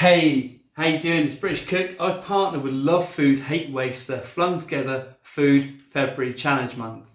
Hey, how you doing? It's British Cook. I partner with Love Food Hate Waste, the Flung Together Food February Challenge Month,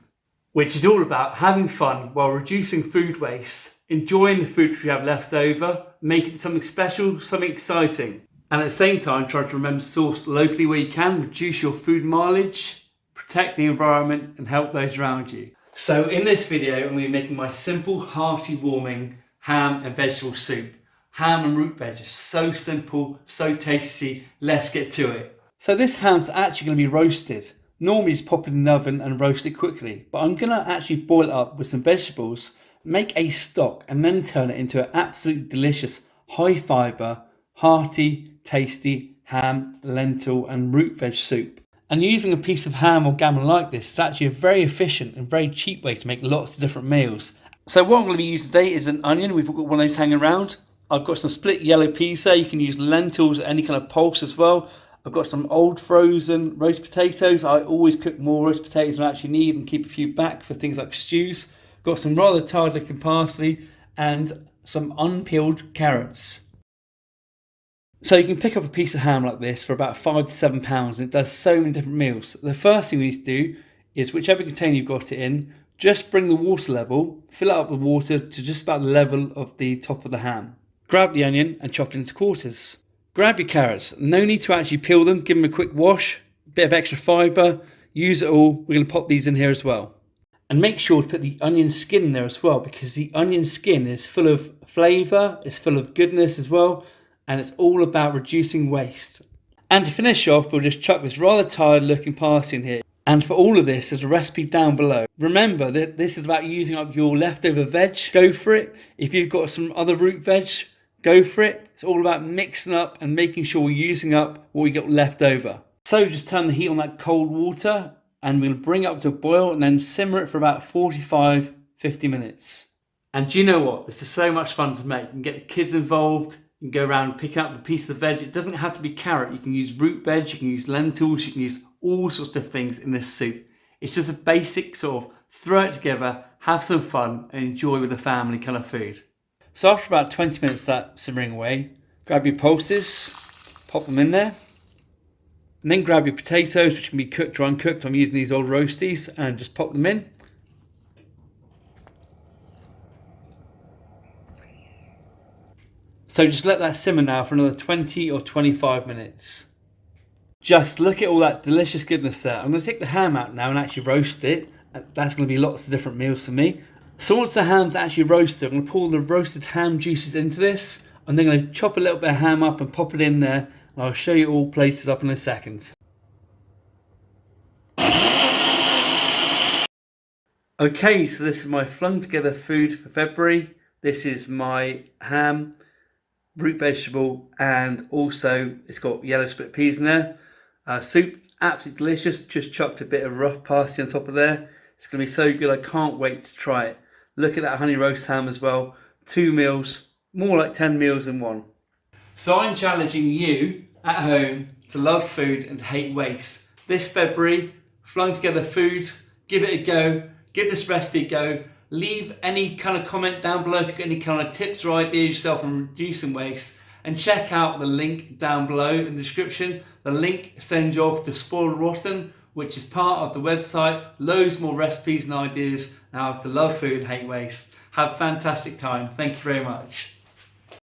which is all about having fun while reducing food waste, enjoying the food we have left over, making it something special, something exciting, and at the same time try to remember to source locally where you can, reduce your food mileage, protect the environment and help those around you. So in this video I'm going to be making my simple, hearty, warming ham and vegetable soup. Ham and root veg is so simple, so tasty. Let's get to it. So this ham's actually going to be roasted. Normally just pop it in the oven and roast it quickly, but I'm going to actually boil it up with some vegetables, make a stock and then turn it into an absolutely delicious, high fibre, hearty, tasty ham, lentil and root veg soup. And using a piece of ham or gammon like this is actually a very efficient and very cheap way to make lots of different meals. So what I'm going to be using today is an onion. We've got one of those hanging around. I've got some split yellow peas there. You can use lentils, any kind of pulse as well. I've got some old frozen roast potatoes. I always cook more roast potatoes than I actually need and keep a few back for things like stews. Got some rather tired looking parsley and some unpeeled carrots. So you can pick up a piece of ham like this for about £5 to £7 and it does so many different meals. The first thing we need to do is whichever container you've got it in, just bring the water level, fill it up with water to just about the level of the top of the ham. Grab the onion and chop it into quarters. Grab your carrots. No need to actually peel them. Give them a quick wash. A bit of extra fibre. Use it all. We're going to pop these in here as well. And make sure to put the onion skin in there as well, because the onion skin is full of flavour. It's full of goodness as well. And it's all about reducing waste. And to finish off, we'll just chuck this rather tired looking parsley in here. And for all of this, there's a recipe down below. Remember that this is about using up your leftover veg. Go for it. If you've got some other root veg, go for it. It's all about mixing up and making sure we're using up what we got left over. So just turn the heat on that cold water and we'll bring it up to a boil and then simmer it for about 45-50 minutes. And do you know what? This is so much fun to make. You can get the kids involved. You can go around picking up the piece of veg. It doesn't have to be carrot. You can use root veg. You can use lentils. You can use all sorts of things in this soup. It's just a basic sort of throw it together, have some fun and enjoy with the family kind of food. So after about 20 minutes of that simmering away, grab your pulses, pop them in there, and then grab your potatoes, which can be cooked or uncooked. I'm using these old roasties, and just pop them in. So just let that simmer now for another 20 or 25 minutes. Just look at all that delicious goodness there. I'm going to take the ham out now and actually roast it. That's going to be lots of different meals for me. So once the ham's actually roasted, I'm going to pour the roasted ham juices into this. I'm then going to chop a little bit of ham up and pop it in there. And I'll show you all plated up in a second. Okay, so this is my Flung Together Food for February. This is my ham, root vegetable, and also it's got yellow split peas in there. Soup, absolutely delicious. Just chucked a bit of rough parsley on top of there. It's going to be so good. I can't wait to try it. Look at that honey roast ham as well. 2 meals, more like 10 meals in one. So I'm challenging you at home to love food and hate waste. This February, Flung Together Foods, give it a go. Give this recipe a go. Leave any kind of comment down below if you've got any kind of tips or ideas yourself on reducing waste. And check out the link down below in the description. The link sends you off to Spoiled Rotten, which is part of the website. Loads more recipes and ideas now to love food and hate waste. Have a fantastic time. Thank you very much.